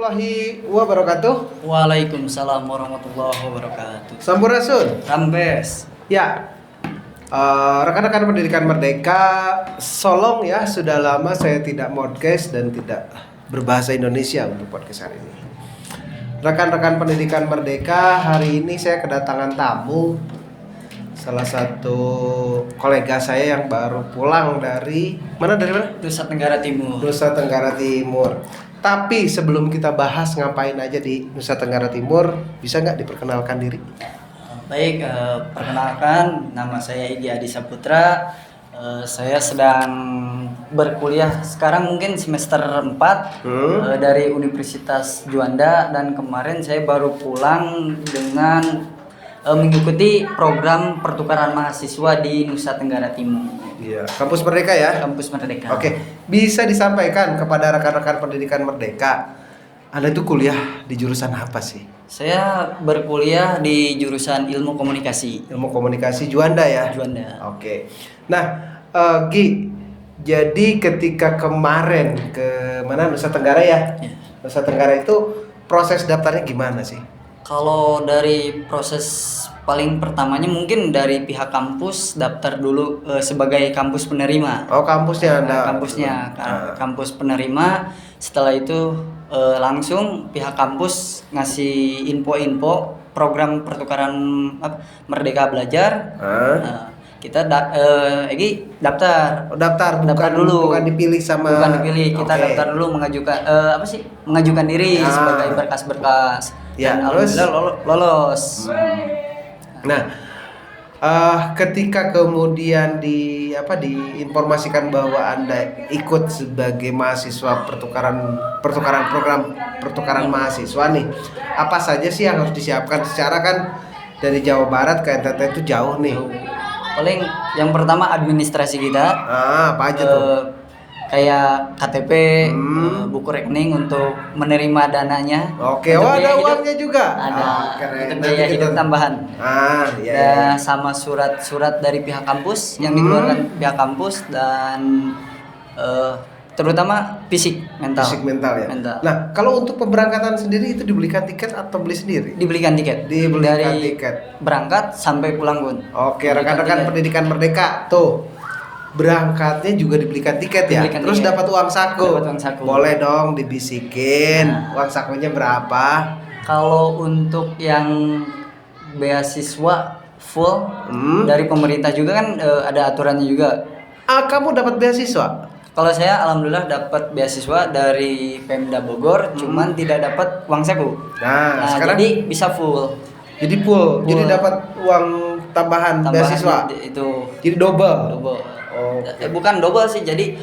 warahmatullahi wabarakatuh. Waalaikumsalam warahmatullahi wabarakatuh. Sampurasun. Rambes. Ya, rekan-rekan pendidikan Merdeka, Solong ya, sudah lama saya tidak podcast dan tidak berbahasa Indonesia untuk podcast hari ini. Rekan-rekan pendidikan Merdeka, hari ini saya kedatangan tamu, salah satu kolega saya yang baru pulang dari mana? Nusa Tenggara Timur. Nusa Tenggara Timur. Tapi sebelum kita bahas ngapain aja di Nusa Tenggara Timur, bisa nggak diperkenalkan diri? Baik, perkenalkan, nama saya Igi Adi Saputra. Saya sedang berkuliah sekarang mungkin semester 4 dari Universitas Juanda, dan kemarin saya baru pulang dengan mengikuti program pertukaran mahasiswa di Nusa Tenggara Timur. Iya, Kampus Merdeka ya? Kampus Merdeka. Oke, bisa disampaikan kepada rekan-rekan pendidikan Merdeka, Anda itu kuliah di jurusan apa sih? Saya berkuliah di jurusan Ilmu Komunikasi. Ilmu Komunikasi Juanda ya? Juanda. Oke. Nah, Gi, jadi ketika kemarin ke mana, Nusa Tenggara ya? Ya. Nusa Tenggara itu proses daftarnya gimana sih? Kalau dari proses paling pertamanya mungkin dari pihak kampus daftar dulu sebagai kampus penerima. Oh, kampusnya Anda? Kampusnya kampus penerima. Setelah itu langsung pihak kampus ngasih info-info program pertukaran Merdeka Belajar. Kita daftar. Oh, daftar dulu. Bukan dipilih sama. Bukan dipilih, kita Oke. daftar dulu mengajukan mengajukan diri sebagai berkas-berkas. Ya, Dan terus? alhamdulillah lolos. Nah, ketika kemudian diinformasikan bahwa Anda ikut sebagai mahasiswa program pertukaran mahasiswa nih, apa saja sih yang harus disiapkan? Secara kan dari Jawa Barat ke NTT itu jauh nih. Paling yang pertama administrasi kita. Apa aja tuh? Kayak KTP, buku rekening untuk menerima dananya. Oke, Untuk ada biaya hidup, uangnya juga. Ada. Keren. Untuk biaya hidup tambahan. Iya. Dan sama surat-surat dari pihak kampus yang dikeluarkan pihak kampus, dan terutama fisik mental. Fisik mental ya. Mental. Nah, kalau untuk pemberangkatan sendiri itu dibelikan tiket atau beli sendiri? Dibelikan tiket. Dibelikan Dari tiket. berangkat sampai pulang pun. Oke, Dibelikan rekan-rekan tiket. pendidikan Merdeka tuh. Berangkatnya juga dibelikan tiket ya. Dibelikan Terus tiket. dapat uang saku. Dapat uang saku. Boleh dong dibisikin. Uang sakunya berapa? Kalau untuk yang beasiswa full dari pemerintah juga kan ada aturannya juga. Kamu dapat beasiswa? Kalau saya alhamdulillah dapat beasiswa dari Pemda Bogor, cuman tidak dapat uang saku. Nah, sekarang jadi bisa full. jadi full. Jadi dapat uang tambahan beasiswa. Itu Jadi double. Oh. Bukan double sih, jadi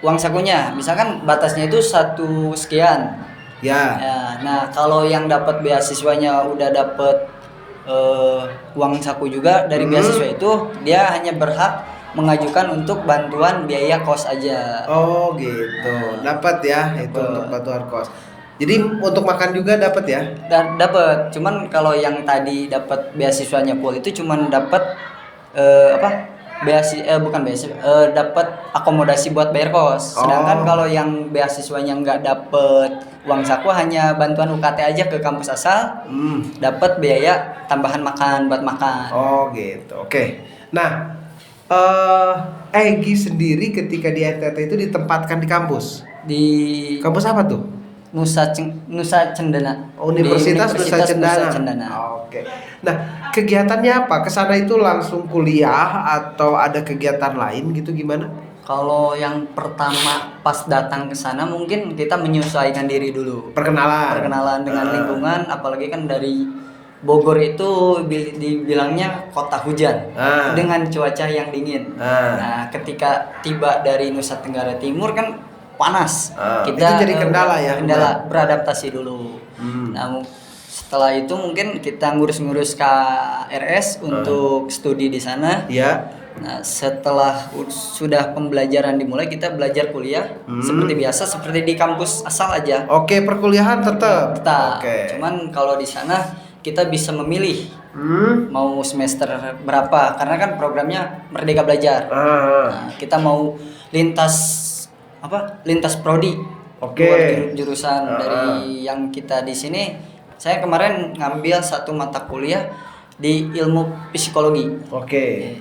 uang sakunya misalkan batasnya itu 1 sekian. Ya. Nah kalau yang dapat beasiswanya udah dapat uang saku juga dari beasiswa itu, dia hanya berhak mengajukan untuk bantuan biaya kos aja. Oh gitu. Dapat ya itu untuk bantuan kos. Jadi untuk makan juga dapat ya? Dan dapat, cuman kalau yang tadi dapat beasiswanya full itu cuman dapat dapat akomodasi buat bayar kos. Sedangkan kalau yang beasiswanya nggak dapat uang saku, hanya bantuan UKT aja ke kampus asal, dapat biaya tambahan makan buat makan. Oh gitu. Oke. Nah, Egi sendiri ketika di NTT itu ditempatkan di kampus. Di Kampus apa tuh? Nusa Cendana. Universitas Di Nusa Cendana. Oke. Nah, kegiatannya apa? Kesana itu langsung kuliah atau ada kegiatan lain gitu gimana? Kalau yang pertama pas datang ke sana mungkin kita menyesuaikan diri dulu. Perkenalan dengan lingkungan, apalagi kan dari Bogor itu dibilangnya kota hujan dengan cuaca yang dingin. Nah, ketika tiba dari Nusa Tenggara Timur kan panas. Kita itu jadi kendala ya? Kendala beradaptasi dulu. Nah, setelah itu mungkin kita ngurus-ngurus KRS untuk studi di sana. Iya. Nah, setelah sudah pembelajaran dimulai, kita belajar kuliah seperti biasa, seperti di kampus asal aja. Oke, perkuliahan tetap. Oke. Cuman kalau di sana kita bisa memilih mau semester berapa, karena kan programnya Merdeka Belajar. Nah, kita mau lintas prodi Oke. Luar jurusan dari yang kita di sini. Saya kemarin ngambil satu mata kuliah di ilmu psikologi. Oke.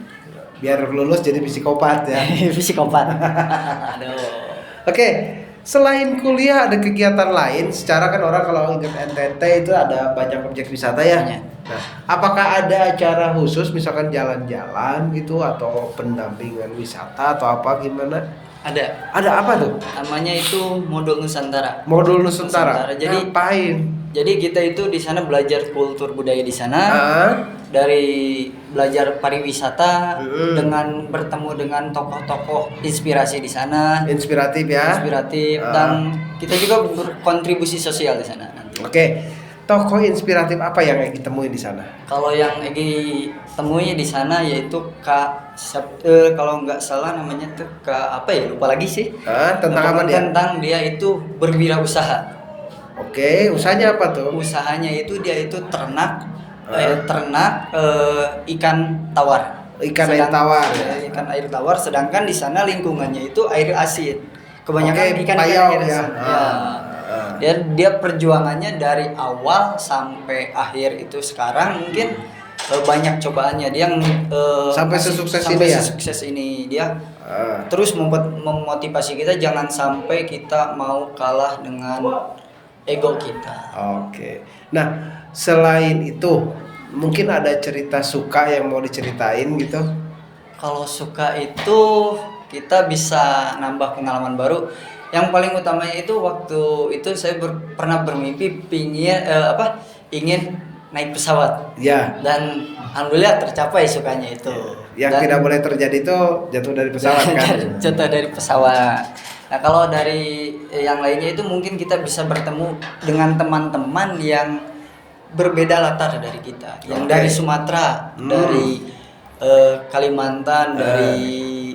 Biar lulus jadi psikopat ya. Psikopat. Aduh. Oke, selain kuliah ada kegiatan lain. Secara kan orang kalau ingat NTT itu ada banyak objek wisata ya. Banyak. Nah, apakah ada acara khusus misalkan jalan-jalan gitu atau pendampingan wisata atau apa gimana? Ada. Ada apa tuh? Namanya itu Modul Nusantara. Modul Nusantara. Jadi ngapain? Jadi kita itu di sana belajar kultur budaya di sana. Ah, Dari belajar pariwisata Hmm. dengan bertemu dengan tokoh-tokoh inspirasi di sana. inspiratif ya. Inspiratif dan kita juga berkontribusi sosial di sana nanti. Oke. Tokoh inspiratif apa yang Egi temuin di sana? Kalau yang Egi temui di sana yaitu kalau nggak salah namanya tuh Kak apa ya, lupa lagi sih. Tentang apa dia? Tentang dia itu berwirausaha. Oke, usahanya apa tuh? Usahanya itu dia itu ternak ikan tawar. Ikan air tawar, ya? Ikan air tawar, sedangkan di sana lingkungannya itu air asin. Kebanyakan Oke, ikan payau air ya. asin. Dia perjuangannya dari awal sampai akhir itu sekarang mungkin banyak cobaannya dia Sampai sesukses ini ya? sukses ini dia Ah, terus memotivasi kita jangan sampai kita mau kalah dengan ego kita. Oke. Nah, selain itu, mungkin ada cerita suka yang mau diceritain gitu? Kalau suka itu kita bisa nambah pengalaman baru. Yang paling utamanya itu waktu itu saya pernah bermimpi ingin naik pesawat. Ya. Dan alhamdulillah tercapai sukanya itu. Yang Dan tidak boleh terjadi itu jatuh dari pesawat kan? jatuh dari pesawat. Nah, kalau dari yang lainnya itu mungkin kita bisa bertemu dengan teman-teman yang berbeda latar dari kita. Yang Oke. dari Sumatera, dari Kalimantan, dari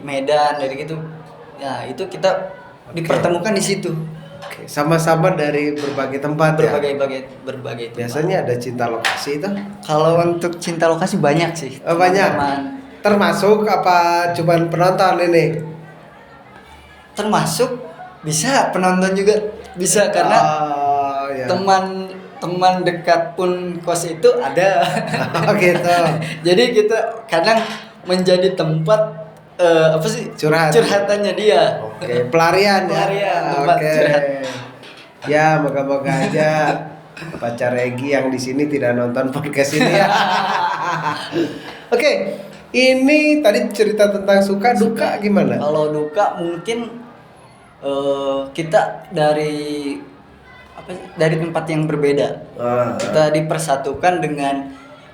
Medan, dari gitu. Nah, itu kita dipertemukan di situ. Oke, sama-sama dari berbagai tempat ya. Berbagai tempat. Biasanya ada cinta lokasi itu? Kalau untuk cinta lokasi banyak sih. Oh, banyak. Teman-teman. Termasuk apa cuman penonton ini? Termasuk bisa penonton juga bisa karena Oh, ya. teman dekat pun kos itu ada. Oh, gitu. Jadi kita kadang menjadi tempat curhatannya dia. Oke, pelarian ya. Pelarian, tempat Oke. curhat. Ya, moga-moga aja pacar Egi yang di sini tidak nonton podcast ini ya. Oke, ini tadi cerita tentang suka duka gimana? Kalau duka mungkin kita dari dari tempat yang berbeda. Kita dipersatukan dengan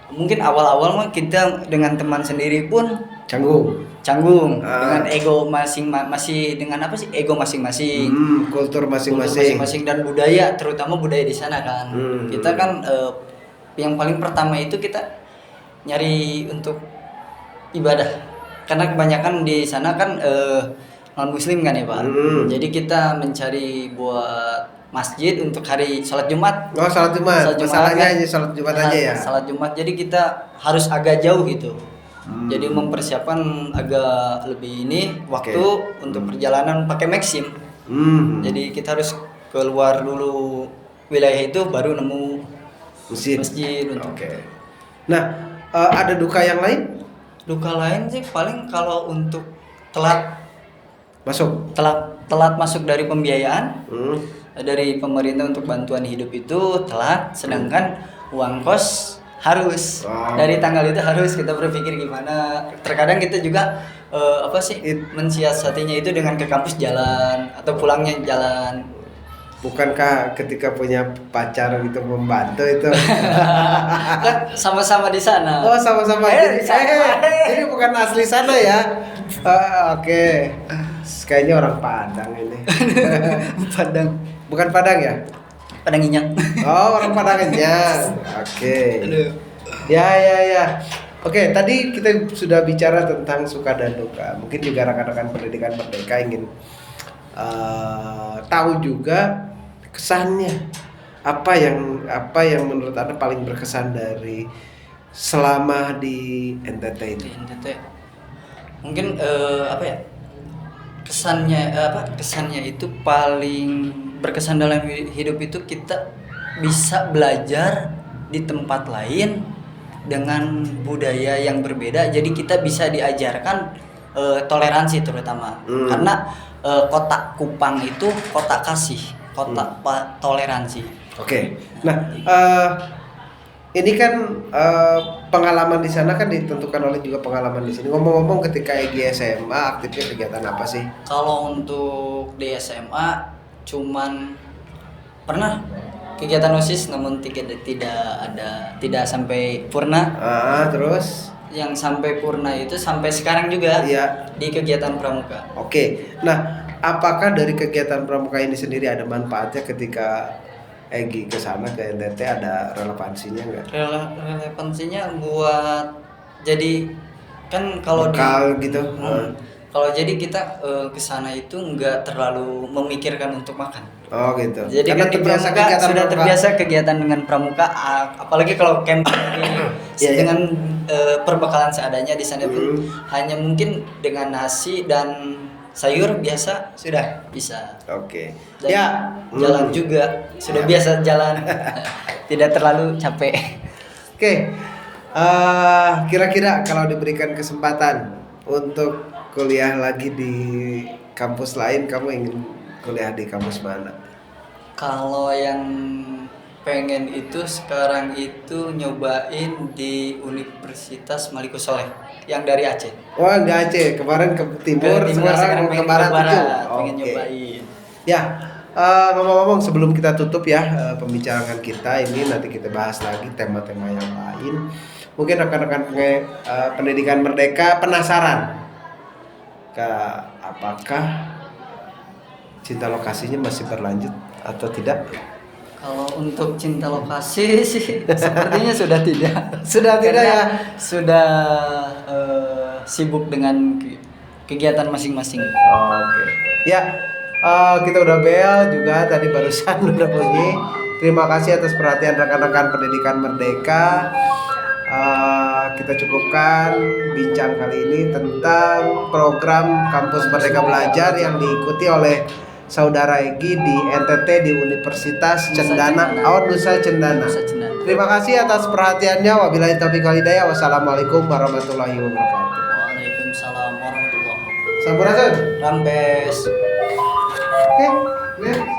mungkin awal-awal mah kita dengan teman sendiri pun canggung dengan ego masih dengan ego masing-masing, kultur kultur masing-masing dan budaya, terutama budaya di sana kan. Kita kan yang paling pertama itu kita nyari untuk ibadah karena kebanyakan di sana kan non muslim kan ya Pak. Jadi kita mencari buat masjid untuk hari sholat Jumat. Oh, sholat Jumat. Masalahnya kan? aja sholat Jumat aja ya. Sholat Jumat. Jadi kita harus agak jauh gitu. Jadi mempersiapkan agak lebih ini waktu untuk perjalanan pakai Maxim. Jadi kita harus keluar dulu wilayah itu baru nemu masjid untuk. Oke. Nah, ada duka yang lain? Duka lain sih paling kalau untuk telat masuk dari pembiayaan dari pemerintah untuk bantuan hidup itu telat, sedangkan uang kos harus dari tanggal itu harus kita berpikir gimana. Terkadang kita juga mensiasatinya itu dengan ke kampus jalan atau pulangnya jalan. Bukankah ketika punya pacar gitu membantu itu? Kan sama-sama di sana. Oh, sama-sama. Jadi bukan asli sana ya. Oke. Kayaknya orang Padang ini. Padang. Bukan Padang ya? Padang Inyang. Oh, orang Padang aja. Oke. Ya. Oke, tadi kita sudah bicara tentang suka dan duka. Mungkin juga rekan-rekan pendidikan Merdeka ingin tahu juga kesannya. Apa yang menurut Anda paling berkesan dari selama di NTT itu? Di NTT. Mungkin kesannya itu paling berkesan dalam hidup itu kita bisa belajar di tempat lain dengan budaya yang berbeda, jadi kita bisa diajarkan toleransi terutama. Karena kota Kupang itu kota kasih, kota toleransi. Oke. Nah, ini kan pengalaman di sana kan ditentukan oleh juga pengalaman di sini. Ngomong-ngomong, ketika Egy SMA aktifnya kegiatan apa sih? Kalau untuk di SMA cuman pernah kegiatan OSIS, namun tidak sampai purna. Terus Yang sampai purna itu sampai sekarang juga iya. Di kegiatan pramuka. Oke. Nah, apakah dari kegiatan pramuka ini sendiri ada manfaatnya ketika Egy ke sana ke NTT, ada relevansinya nggak? Relevansinya buat jadi kan kalau Bekal gitu. Kalau jadi kita ke sana itu nggak terlalu memikirkan untuk makan. Oh gitu. Jadi Karena kan di pramuka sudah terbiasa kegiatan dengan pramuka, apalagi kalau camp dengan perbekalan seadanya di sana pun hanya mungkin dengan nasi dan sayur biasa sudah bisa. Oke. Dan jalan juga sudah biasa jalan, tidak terlalu capek. Oke. Kira-kira kalau diberikan kesempatan untuk kuliah lagi di kampus lain, kamu ingin kuliah di kampus mana? Kalau yang pengen itu sekarang itu nyobain di Universitas Maliku Soleh yang dari Aceh. Wah, nggak Aceh. Kemarin ke timur, sekarang mau ke barat itu. Pengen nyobain. Ya, ngomong-ngomong sebelum kita tutup ya pembicaraan kita ini, nanti kita bahas lagi tema-tema yang lain. Mungkin rekan-rekan pendidikan Merdeka penasaran apakah cinta lokasinya masih berlanjut atau tidak? Kalau untuk cinta lokasi sih sepertinya sudah tidak. Sudah tidak ya? Sudah sibuk dengan kegiatan masing-masing. Oke. Ya, kita udah bel juga tadi barusan udah bunyi. Terima kasih atas perhatian rekan-rekan pendidikan Merdeka. Kita cukupkan bincang kali ini tentang program Kampus Merdeka Belajar yang diikuti oleh Saudara Egy di NTT di Universitas Nusa Cendana. Terima kasih atas perhatiannya. Wabillahi taufiq wal hidayah. Wassalamualaikum warahmatullahi wabarakatuh. Waalaikumsalam warahmatullahi wabarakatuh. Sampurasun. Rampes. Oke.